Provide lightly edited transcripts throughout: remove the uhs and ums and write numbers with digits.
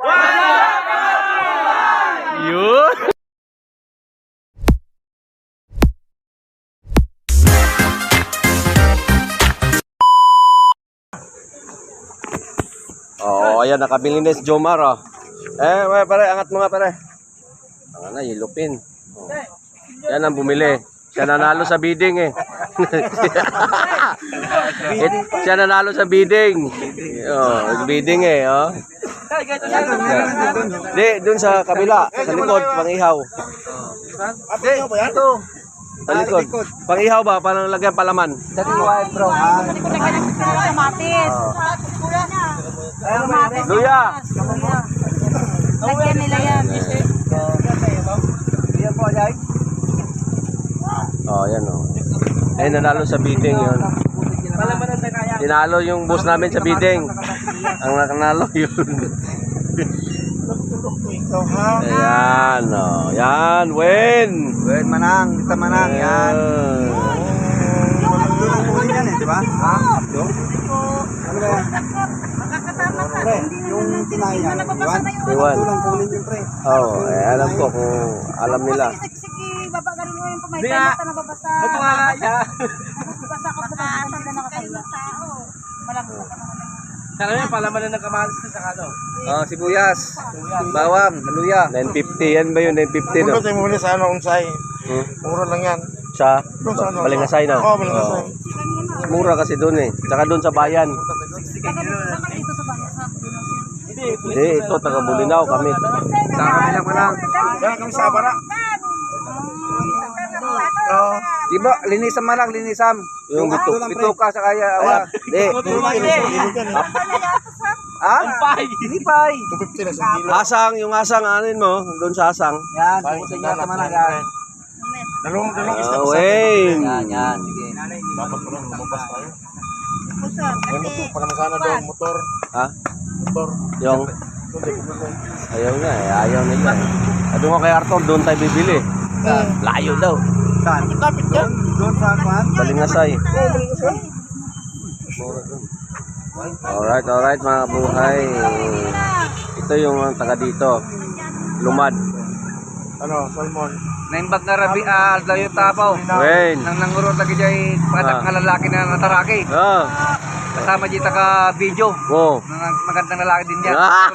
Yun. Oh, ayan, nakabili na si Jomar, oh. Pare, angat mo nga, pare. Ang na, yelupin. Oh. Yan ang bumili. Siya nanalo sa bidding, eh. Siya nanalo sa bidding. Oh, bidding, eh, oh. Di, dun sa kabila, sa likod, pang-ihaw. Sa likod. Pang-ihaw ba? Parang lagyan palaman. Sa likod lagyan ng kamatis. Luya. Lagyan nila yan. Oh, yan, oh. Eh, nanalo sa bidding yun. Tinalo yung boss namin sa bidding. Ang nanalo yun. Ayan, oh. Yan, win. Wait, manang, kita manang yan. Tulong po yan eh, di ba? Ha? Abdo? Ano ba yan? Pre, yung tinaya, Iwan. tulong po yun, pre. Oh, alam ko kung alam nila. Sige, baba ganun mo yung pamay. Basta nababasa. Nababasa ko sa nakasanda na nakasaya. Malaki sa naman. Sana yung palaman na nagkamalas na sa ano. Oh, sibuyas, bawang, luya. 950, yan ba yun? 950, no? Punta tayo muli sa ano, unsay. Mura lang yan. Sa Doon sa ano? Balingasay, no? Oo, Balingasay. Mura kasi doon, eh. Tsaka doon sa bayan. Saka dito sa bayan. Hindi, ito, taga Bulinaw kami. Sa kanilang manang. Yan kami sa Abara. Oo. Di ba, linisam manang, linisam. Yung bito. Pito ka sa kaya, awa. Hindi. Ha? Hindi pa. 250 na sa kilo. Asang, yung asang, anin mo, doon sa asang. Yan, pupunta niya sa manang yan. Dalawang isda pa sa Wayne. Yan, sige. Dapat ko lang lumabas tayo. May motor pa naman sana doon, motor. Ha? Motor. Yung, Doon tayo pupunta. ayaw nga, eh. Ayaw nila, eh. Sabi ko kay Arthur, doon tayo bibili. Layo daw. Saan? Kapit yan. Doon sa kwan? Balingasay. Oo, Balingasay. Alright, mga buhay. Ito yung taga dito. Lumad. Ano, salmon. Naimbag na rabi, dayo tapaw. Wayne. Nang nangurot lagi dyan, pagkatak nga lalaki na nataraki. Ah. Kasama dito ka video. Oh. Magandang lalaki din yan. Ah.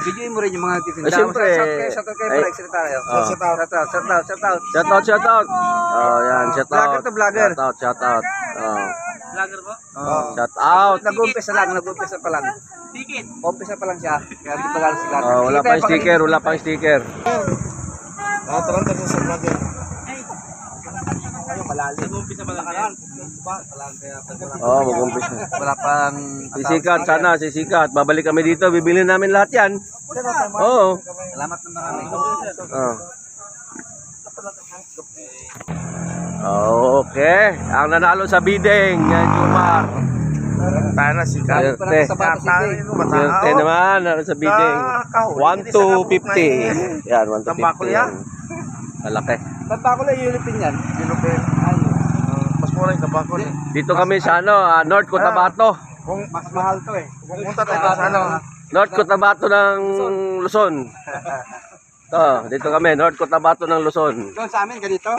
Videoin mo rin yung mga titinda. Siyempre. Shout out kayo, Mike Secretario. Oh. Shout out. Shout out. Oh, yan, shout out. Vlogger to vlogger. Shout out. Oh. Vlogger po? Oh. Shout out. Nag-umpisa pa lang. Ticket. Umpisa pa lang siya. Kaya di pa galing sila. Oh, wala pang sticker, Taranta din sa vlogger. Nag-umpisa pa lang yan. Oh, mag-umpisa. Wala pang Sisikat. Babalik kami dito, bibili namin lahat yan. Oo. salamat na marami. Oh. Okay. Ang nanalo sa bidding, Jomar. Tayo na si Kat. Swerte. Swerte naman, nanalo sa bidding. 1 to 50. Yan, 1 to 50. Yan. Malaki. Ba't ba ako lang yulipin yan? Yelupin. Mas mura yung tabako eh. Dito kami sa North Cotabato. Kung Mas mahal to eh. pumunta tayo sa ano, North Cotabato ng Luzon. Dito kami, North Cotabato ng Luzon. Doon sa amin, ganito.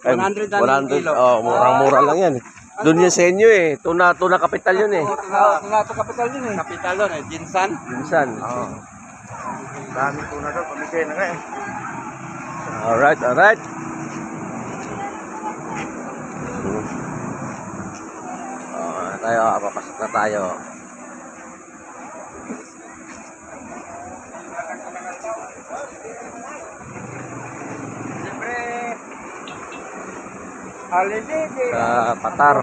Ay, 100 ang kilo. Oh, murang-mura lang yan. Doon yan sa inyo eh. Tuna kapital yun eh. Nato kapital yun eh. Kapital doon eh. Jinsan. Minsan. dami po na doon. Pamigay na nga eh. Alright. Papasok na tayo. Sa Patar.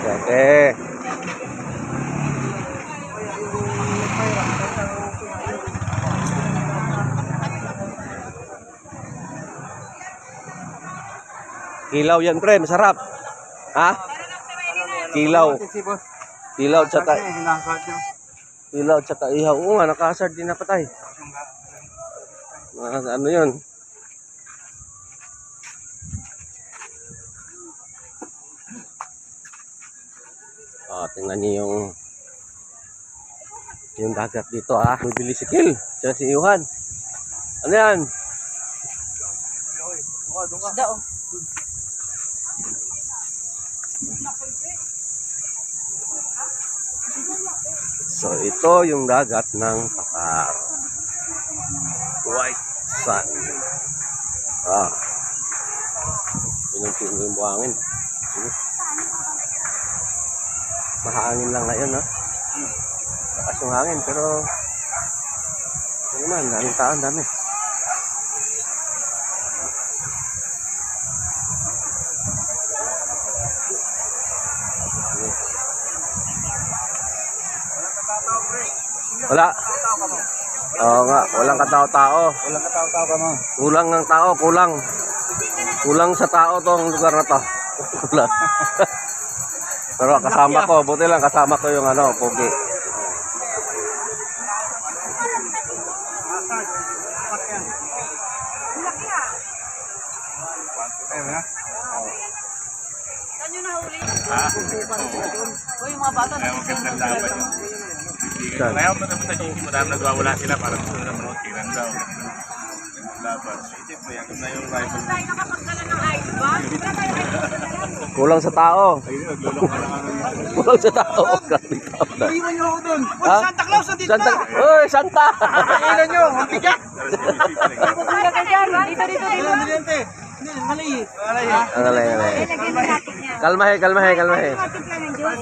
Okay. Kilaw yan, pre, masarap. Ha? Kilaw. Kilaw tsaka ihaw. Oo nga, nakasard din na patay. Ano yun? Tingnan niyo yung dagat dito ah. Bibili si Kil. Siya si Yuhan. Ano yan? Isda oh. So ito yung dagat ng Takar. White sand. Pinunting yung buhangin. Mahangin lang ngayon ha. Lakas yung hangin pero ano naman, daming tao, dami. Wala. Oo nga, walang katao-tao. Walang katao-tao ka mo. Kulang ng tao, kulang. Kulang sa tao tong lugar na to. Kulang. Pero kasama ko, buti lang kasama ko yung ano, pogi. Saan nyo nahuli? O yung mga bata na Kaya mo naman tayo yung marami nagwawala sila para gusto nila manood kilang daw. Laban. Hindi po yan na yung rival. tayo nakapagdala ng ice ba? Kulang sa tao. Naglulok ka lang ano yun. Kulang sa tao. Grabe tao na. Iwan niyo ako doon. Ha? Santa Claus, nandito Santa. na. Uy, Santa! Ilan niyo, ang bigat. Kuya ka dyan. Dito. Presidente. Mali. Ang alay. Lagyan mo natin yan. Kalmahe.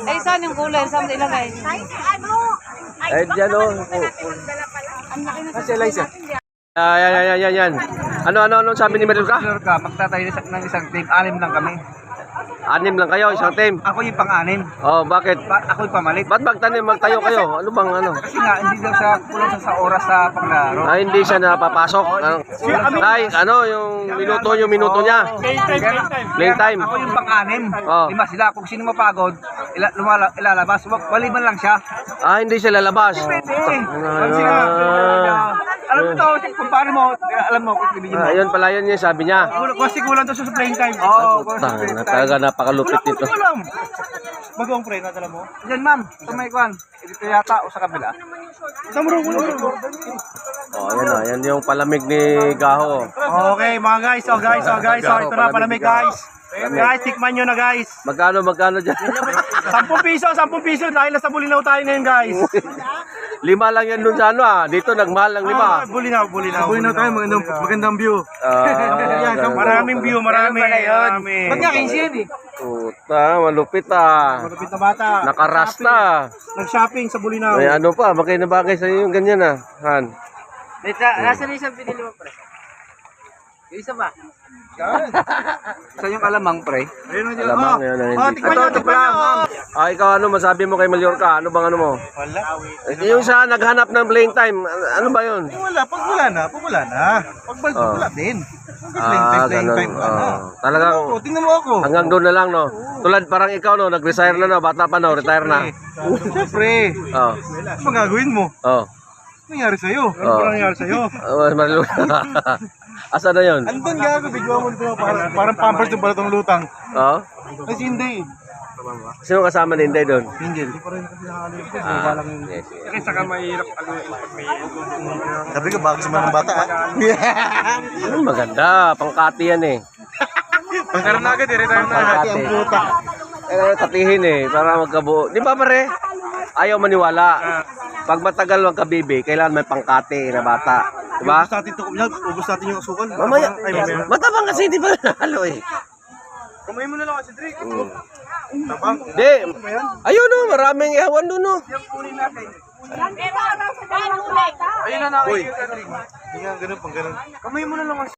Ay, saan yung kulay? Saan ilagay? Eh, dyan o. Kasi Eliza. Yan. Ano sabi ni Merilka? Ka, magtatayo ng isang team, 6 lang kami. 6 lang kayo, isang team. Ako yung pang-6. Oh, bakit? Ako yung pamalit. Ba't magtayo kayo? Ano bang ano? Kasi nga, hindi daw sa kulang sa oras sa paglaro. Ay, hindi siya napapasok. Ay, ano, yung minuto niya. Playing time. Ako yung pang-6. Oh. 5 sila. Kung sino mapagod, ilalabas. Waliman lang siya. Ah, hindi siya lalabas. Alam mo to, kung paano mo, alam mo kung pinigin mo. Ayun pala yun yung sabi niya. Kasi kulang to sa playing time. Oo. Tang, talaga napakalupit nito. Bagong pre, nadala mo? Yan ma'am, tumay kwan. Dito yata o sa kabila. Samuro. Oh, yan yung palamig ni Gaho. Okay, mga guys. Ito na palamig guys. Guys, tikman nyo na guys. Magkano dyan? 10 piso dahil nasa Bulinaw tayo ngayon guys. 5 lang yan dun sa ano ah. Dito nagmahal ng 5. Bulinaw tayo, magandang view. Maraming view, marami. Ba't nga 15 yan eh? Puta, malupit ah. Malapit na bata. Nakarasta. Nag-shopping sa Bulinaw. Ay ano pa, bagay na bagay sa yung ganyan ah. Han. Nasaan yung isang pinili mo, pre? Yung isa ba? Sa yung alamang pre. Alamang yun. Tikman nyo. Ikaw ano masabi mo kay Mallorca? Ano bang ano mo? Wala. Yung sa naghanap ng playing time, ano ba yun? Wala, pag wala na. Pag wala din. Ganun. Talagang Tingnan mo ako. hanggang doon na lang no. Tulad parang ikaw no, nag-retire na no, bata pa no, retire na. Siyempre. Oh. Ano magagawin mo? Oh. Ano nangyari sa'yo? Ano Oh. ba nangyari sa'yo? Asa na yun? Andun gago, bigla mo dito. Parang pampers yung balatong lutang. Oh. Kasi hindi. Sino kasama ni Inday doon? Single. Hindi pa rin kasi nakalimutan ko. Yes. Kasi saka mahirap pag may... Sabi ko, bakit sa mga bata Maganda, pangkati yan eh. Pagkaroon na agad, retire na agad. Pangkati. Katihin eh, para magkabuo. Di ba pare? Ayaw maniwala. Pag matagal magkabibi, kailangan may pangkati na bata. Di ba? Ubus natin yung asukal. Mamaya, matabang kasi di ba nalo eh. Kumain mo na lang kasi, Drake. Di, ayun no, maraming ihawan doon no. Pero araw sa dalawang bata. Ayun na nakikita, Drake. Hindi nga, ganun pang ganun. Kumain mo na lang kasi.